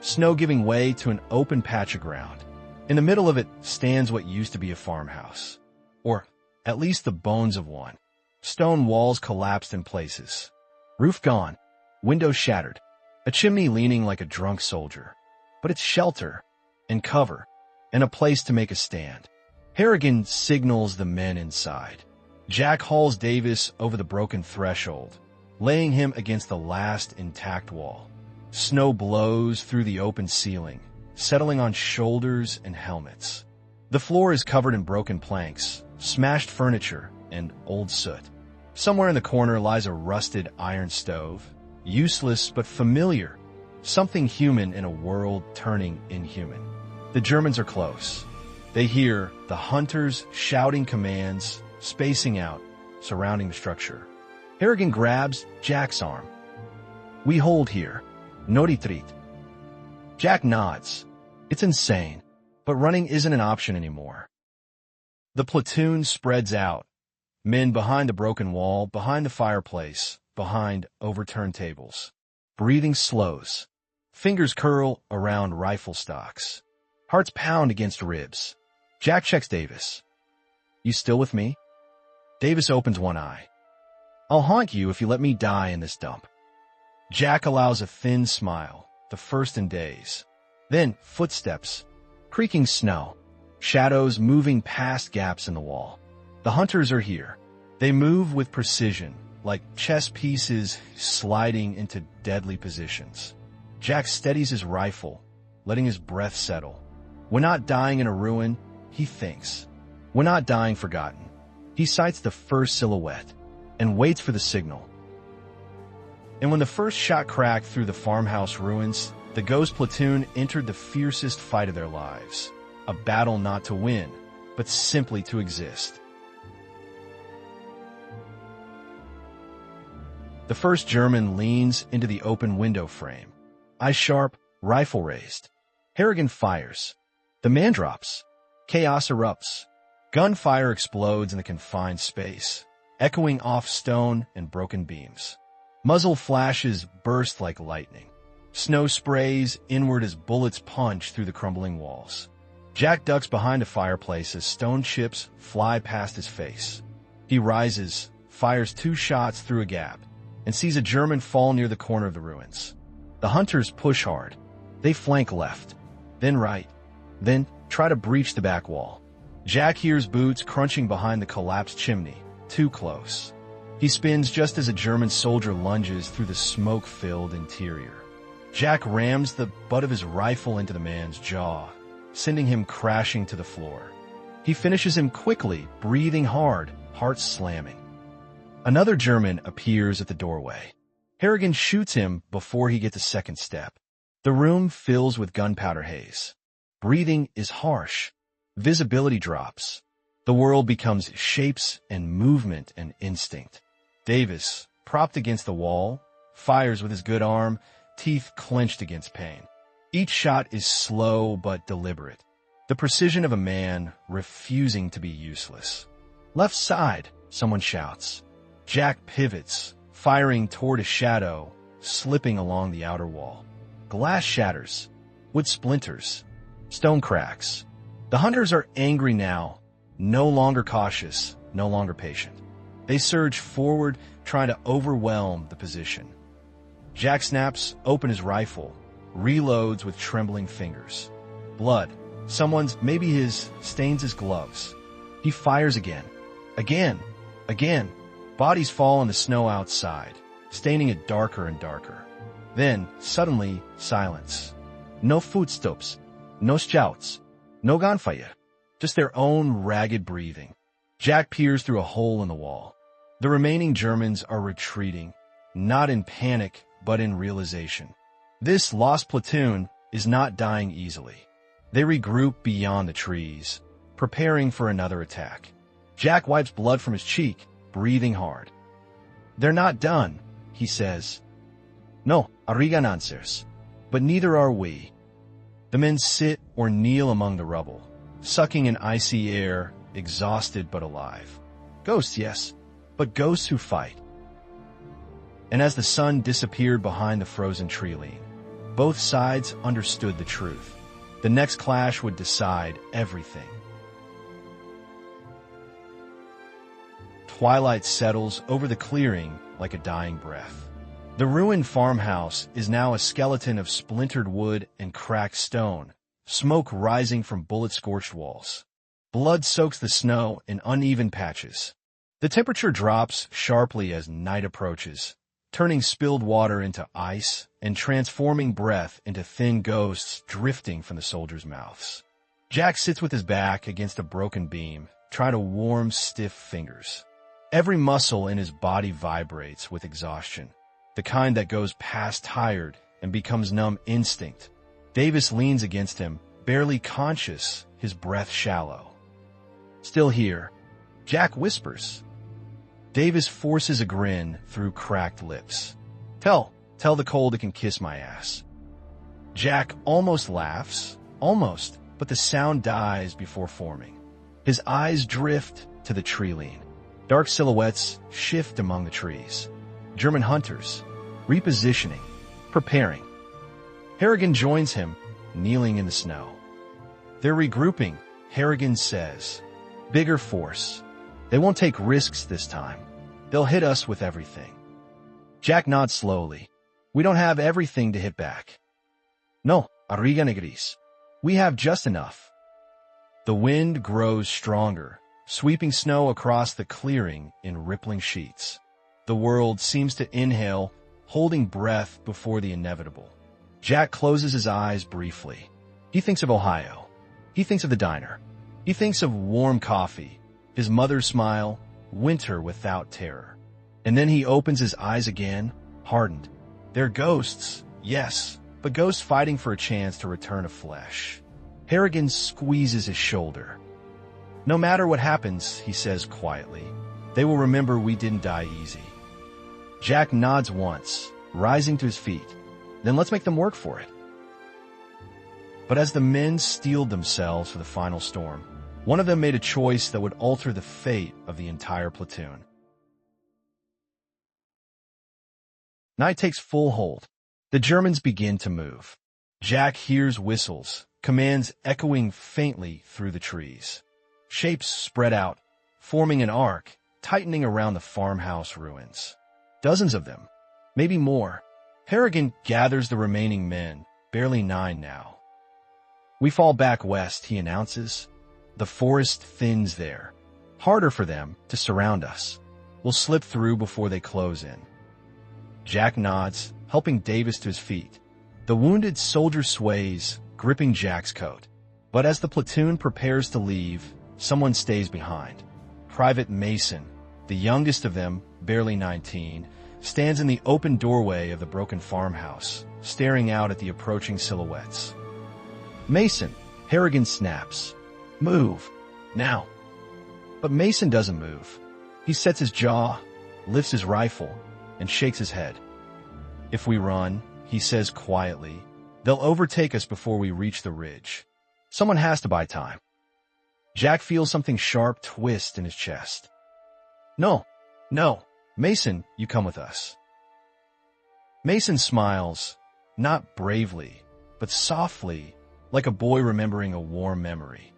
snow giving way to an open patch of ground. In the middle of it stands what used to be a farmhouse, or at least the bones of one. Stone walls collapsed in places. Roof gone, windows shattered, a chimney leaning like a drunk soldier. But it's shelter, and cover, and a place to make a stand. Harrigan signals the men inside. Jack hauls Davis over the broken threshold, laying him against the last intact wall. Snow blows through the open ceiling, settling on shoulders and helmets. The floor is covered in broken planks, smashed furniture, and old soot. Somewhere in the corner lies a rusted iron stove, useless but familiar, something human in a world turning inhuman. The Germans are close. They hear the hunters shouting commands, spacing out, surrounding the structure. Harrigan grabs Jack's arm. "We hold here. No retreat." Jack nods. It's insane, but running isn't an option anymore. The platoon spreads out. Men behind the broken wall, behind the fireplace, behind overturned tables. Breathing slows. Fingers curl around rifle stocks. Hearts pound against ribs. Jack checks Davis. "You still with me?" Davis opens one eye. "I'll haunt you if you let me die in this dump." Jack allows a thin smile, the first in days. Then footsteps, creaking snow, shadows moving past gaps in the wall. The hunters are here. They move with precision, like chess pieces sliding into deadly positions. Jack steadies his rifle, letting his breath settle. We're not dying in a ruin, he thinks. We're not dying forgotten. He sights the first silhouette and waits for the signal. And when the first shot cracked through the farmhouse ruins, the Ghost Platoon entered the fiercest fight of their lives. A battle not to win, but simply to exist. The first German leans into the open window frame. Eyes sharp, rifle raised. Harrigan fires. The man drops. Chaos erupts. Gunfire explodes in the confined space, echoing off stone and broken beams. Muzzle flashes burst like lightning. Snow sprays inward as bullets punch through the crumbling walls. Jack ducks behind a fireplace as stone chips fly past his face. He rises, fires 2 shots through a gap, and sees a German fall near the corner of the ruins. The hunters push hard. They flank left, then right, then try to breach the back wall. Jack hears boots crunching behind the collapsed chimney, too close. He spins just as a German soldier lunges through the smoke-filled interior. Jack rams the butt of his rifle into the man's jaw, sending him crashing to the floor. He finishes him quickly, breathing hard, heart slamming. Another German appears at the doorway. Harrigan shoots him before he gets a second step. The room fills with gunpowder haze. Breathing is harsh. Visibility drops. The world becomes shapes and movement and instinct. Davis, propped against the wall, fires with his good arm, teeth clenched against pain. Each shot is slow but deliberate. The precision of a man refusing to be useless. Left side, someone shouts. Jack pivots, firing toward a shadow, slipping along the outer wall. Glass shatters. Wood splinters. Stone cracks. The hunters are angry now, no longer cautious, no longer patient. They surge forward, trying to overwhelm the position. Jack snaps open his rifle, reloads with trembling fingers. Blood, someone's, maybe his, stains his gloves. He fires again. Again. Bodies fall in the snow outside, staining it darker and darker. Then, suddenly, silence. No footsteps, no shouts, no gunfire, just their own ragged breathing. Jack peers through a hole in the wall. The remaining Germans are retreating, not in panic, but in realization. This lost platoon is not dying easily. They regroup beyond the trees, preparing for another attack. Jack wipes blood from his cheek, breathing hard. They're not done, he says. No, Ardennes answers, but neither are we. The men sit or kneel among the rubble, sucking in icy air, exhausted but alive. Ghosts, yes, but ghosts who fight. And as the sun disappeared behind the frozen tree line, both sides understood the truth. The next clash would decide everything. Twilight settles over the clearing like a dying breath. The ruined farmhouse is now a skeleton of splintered wood and cracked stone, smoke rising from bullet-scorched walls. Blood soaks the snow in uneven patches. The temperature drops sharply as night approaches, turning spilled water into ice and transforming breath into thin ghosts drifting from the soldiers' mouths. Jack sits with his back against a broken beam, trying to warm stiff fingers. Every muscle in his body vibrates with exhaustion, the kind that goes past tired and becomes numb instinct. Davis leans against him, barely conscious, his breath shallow. Still here, Jack whispers. Davis forces a grin through cracked lips. Tell the cold it can kiss my ass. Jack almost laughs, but the sound dies before forming. His eyes drift to the tree line. Dark silhouettes shift among the trees. German hunters, repositioning, preparing. Harrigan joins him, kneeling in the snow. They're regrouping, Harrigan says. Bigger force. They won't take risks this time. They'll hit us with everything. Jack nods slowly. We don't have everything to hit back. No, Ardennes gris. We have just enough. The wind grows stronger, sweeping snow across the clearing in rippling sheets. The world seems to inhale, holding breath before the inevitable. Jack closes his eyes briefly. He thinks of Ohio. He thinks of the diner. He thinks of warm coffee, his mother's smile, winter without terror. And then he opens his eyes again, hardened. They're ghosts, yes, but ghosts fighting for a chance to return to flesh. Harrigan squeezes his shoulder. No matter what happens, he says quietly, they will remember we didn't die easy. Jack nods once, rising to his feet. Then let's make them work for it. But as the men steeled themselves for the final storm, one of them made a choice that would alter the fate of the entire platoon. Night takes full hold. The Germans begin to move. Jack hears whistles, commands echoing faintly through the trees. Shapes spread out, forming an arc, tightening around the farmhouse ruins. Dozens of them, maybe more. Harrigan gathers the remaining men, barely 9 now. We fall back west, he announces. The forest thins there. Harder for them to surround us. We'll slip through before they close in. Jack nods, helping Davis to his feet. The wounded soldier sways, gripping Jack's coat. But as the platoon prepares to leave, someone stays behind. Private Mason, the youngest of them, barely 19, stands in the open doorway of the broken farmhouse, staring out at the approaching silhouettes. Mason, Harrigan snaps. Move. Now. But Mason doesn't move. He sets his jaw, lifts his rifle, and shakes his head. If we run, he says quietly, they'll overtake us before we reach the ridge. Someone has to buy time. Jack feels something sharp twist in his chest. No. Mason, you come with us. Mason smiles, not bravely, but softly, like a boy remembering a warm memory.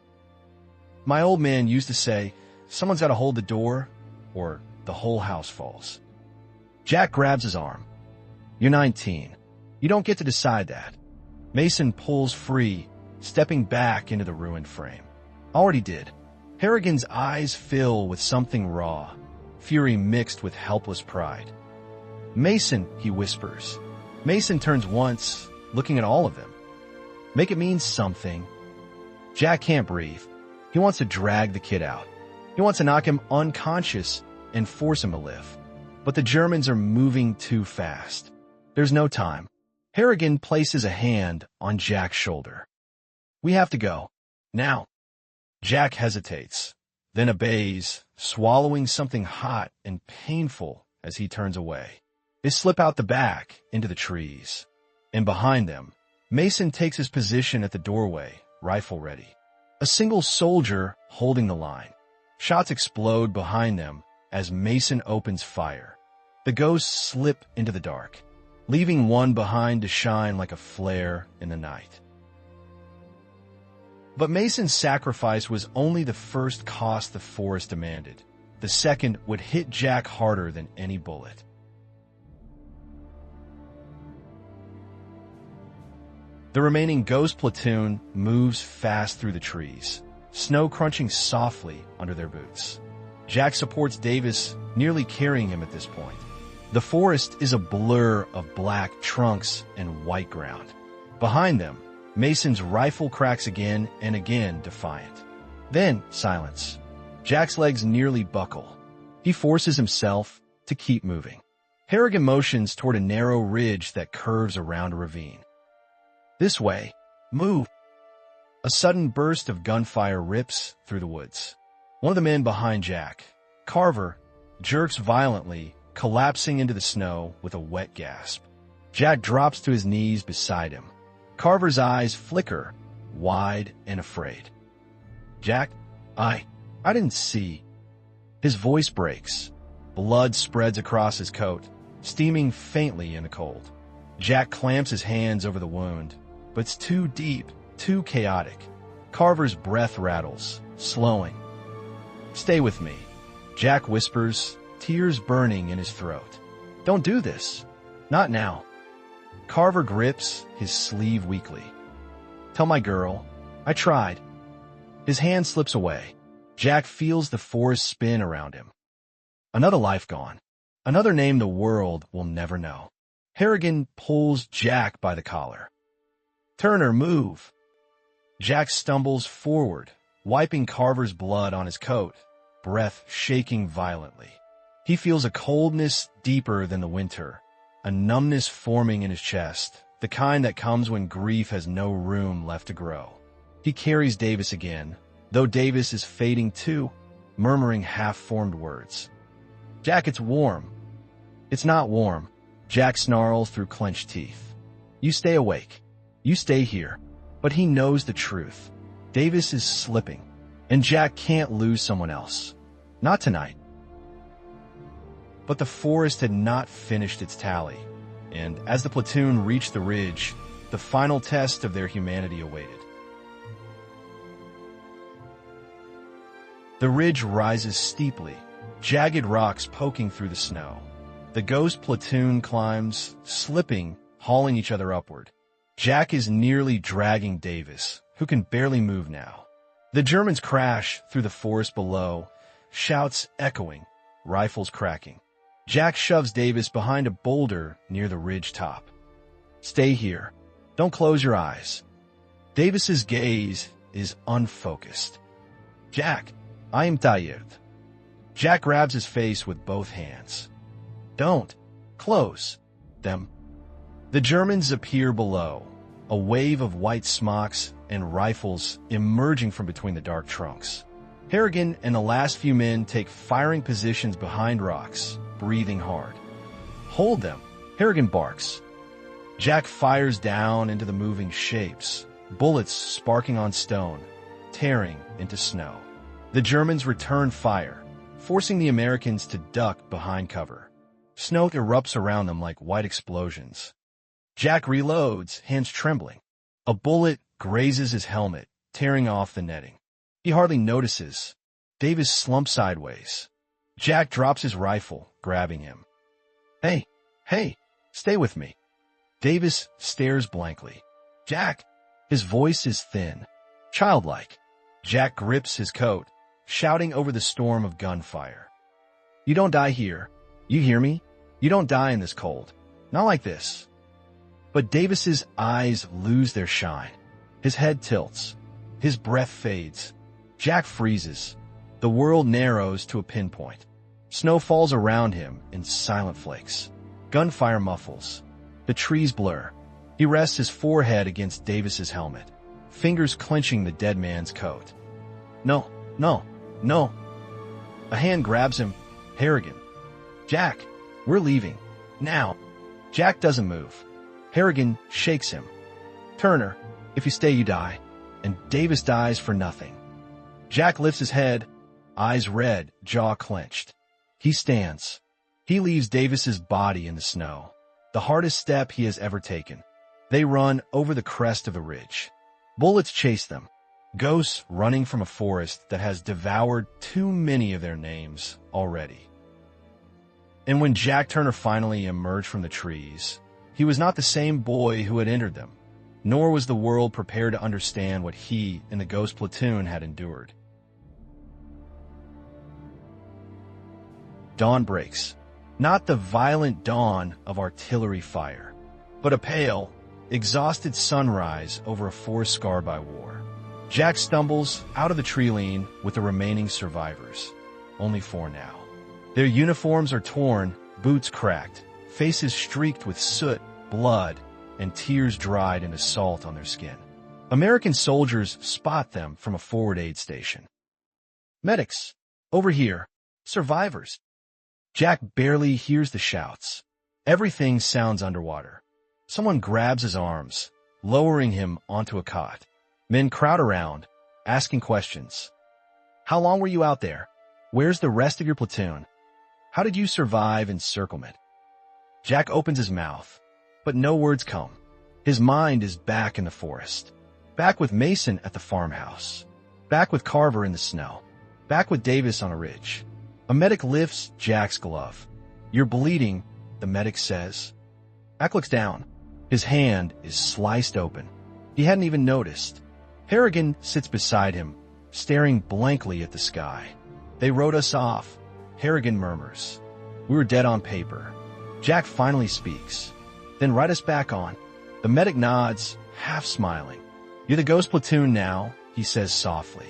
My old man used to say, someone's got to hold the door, or the whole house falls. Jack grabs his arm. You're 19. You don't get to decide that. Mason pulls free, stepping back into the ruined frame. Already did. Harrigan's eyes fill with something raw, fury mixed with helpless pride. Mason, he whispers. Mason turns once, looking at all of them. Make it mean something. Jack can't breathe. He wants to drag the kid out. He wants to knock him unconscious and force him to live. But the Germans are moving too fast. There's no time. Harrigan places a hand on Jack's shoulder. We have to go. Now. Jack hesitates, then obeys, swallowing something hot and painful as he turns away. They slip out the back into the trees. And behind them, Mason takes his position at the doorway, rifle ready. A single soldier holding the line. Shots explode behind them as Mason opens fire. The ghosts slip into the dark, leaving one behind to shine like a flare in the night. But Mason's sacrifice was only the first cost the forest demanded. The second would hit Jack harder than any bullet. The remaining ghost platoon moves fast through the trees, snow crunching softly under their boots. Jack supports Davis, nearly carrying him at this point. The forest is a blur of black trunks and white ground. Behind them, Mason's rifle cracks again and again, defiant. Then, silence. Jack's legs nearly buckle. He forces himself to keep moving. Harrigan motions toward a narrow ridge that curves around a ravine. This way. Move. A sudden burst of gunfire rips through the woods. One of the men behind Jack, Carver, jerks violently, collapsing into the snow with a wet gasp. Jack drops to his knees beside him. Carver's eyes flicker, wide and afraid. Jack, I didn't see. His voice breaks. Blood spreads across his coat, steaming faintly in the cold. Jack clamps his hands over the wound, but it's too deep, too chaotic. Carver's breath rattles, slowing. Stay with me, Jack whispers, tears burning in his throat. Don't do this. Not now. Carver grips his sleeve weakly. Tell my girl, I tried. His hand slips away. Jack feels the forest spin around him. Another life gone. Another name the world will never know. Harrigan pulls Jack by the collar. Turner, move. Jack stumbles forward, wiping Carver's blood on his coat, breath shaking violently. He feels a coldness deeper than the winter, a numbness forming in his chest, the kind that comes when grief has no room left to grow. He carries Davis again, though Davis is fading too, murmuring half-formed words. "Jack, it's warm." "It's not warm," Jack snarls through clenched teeth. "You stay awake. You stay here." But he knows the truth. Davis is slipping, and Jack can't lose someone else. Not tonight. But the forest had not finished its tally, and as the platoon reached the ridge, the final test of their humanity awaited. The ridge rises steeply, jagged rocks poking through the snow. The ghost platoon climbs, slipping, hauling each other upward. Jack is nearly dragging Davis, who can barely move now. The Germans crash through the forest below, shouts echoing, rifles cracking. Jack shoves Davis behind a boulder near the ridge top. "Stay here. Don't close your eyes." Davis's gaze is unfocused. "Jack, I am tired." Jack grabs his face with both hands. "Don't close them." The Germans appear below, a wave of white smocks and rifles emerging from between the dark trunks. Harrigan and the last few men take firing positions behind rocks, breathing hard. "Hold them," Harrigan barks. Jack fires down into the moving shapes, bullets sparking on stone, tearing into snow. The Germans return fire, forcing the Americans to duck behind cover. Snow erupts around them like white explosions. Jack reloads, hands trembling. A bullet grazes his helmet, tearing off the netting. He hardly notices. Davis slumps sideways. Jack drops his rifle, grabbing him. Hey, stay with me." Davis stares blankly. "Jack!" His voice is thin, childlike. Jack grips his coat, shouting over the storm of gunfire. "You don't die here. You hear me? You don't die in this cold. Not like this." But Davis's eyes lose their shine. His head tilts. His breath fades. Jack freezes. The world narrows to a pinpoint. Snow falls around him in silent flakes. Gunfire muffles. The trees blur. He rests his forehead against Davis's helmet, fingers clenching the dead man's coat. No. A hand grabs him. "Harrigan." "Jack, we're leaving. Now." Jack doesn't move. Harrigan shakes him. "Turner, if you stay, you die." And Davis dies for nothing. Jack lifts his head, eyes red, jaw clenched. He stands. He leaves Davis's body in the snow, the hardest step he has ever taken. They run over the crest of the ridge. Bullets chase them, ghosts running from a forest that has devoured too many of their names already. And when Jack Turner finally emerged from the trees, he was not the same boy who had entered them, nor was the world prepared to understand what he and the ghost platoon had endured. Dawn breaks. Not the violent dawn of artillery fire, but a pale, exhausted sunrise over a forest scarred by war. Jack stumbles out of the tree lean with the remaining survivors. Only 4 now. Their uniforms are torn, boots cracked, faces streaked with soot, blood, and tears dried into salt on their skin. American soldiers spot them from a forward aid station. "Medics! Over here! Survivors!" Jack barely hears the shouts. Everything sounds underwater. Someone grabs his arms, lowering him onto a cot. Men crowd around, asking questions. "How long were you out there? Where's the rest of your platoon? How did you survive encirclement?" Jack opens his mouth, but no words come. His mind is back in the forest. Back with Mason at the farmhouse. Back with Carver in the snow. Back with Davis on a ridge. A medic lifts Jack's glove. "You're bleeding," the medic says. Jack looks down. His hand is sliced open. He hadn't even noticed. Harrigan sits beside him, staring blankly at the sky. "They wrote us off," Harrigan murmurs. "We were dead on paper." Jack finally speaks. "Then write us back on." The medic nods, half smiling. "You're the ghost platoon now," he says softly.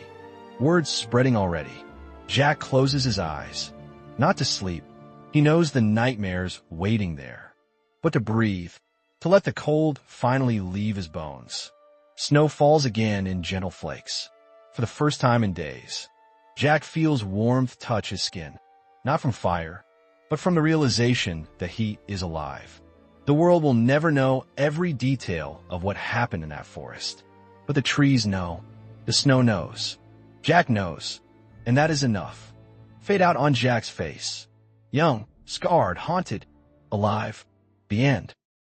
Words spreading already. Jack closes his eyes. Not to sleep. He knows the nightmares waiting there. but to breathe, to let the cold finally leave his bones. Snow falls again in gentle flakes. For the first time in days, Jack feels warmth touch his skin, not from fire, but from the realization that he is alive. The world will never know every detail of what happened in that forest, but the trees know, the snow knows, Jack knows, and that is enough. Fade out on Jack's face. Young, scarred, haunted, alive. The end.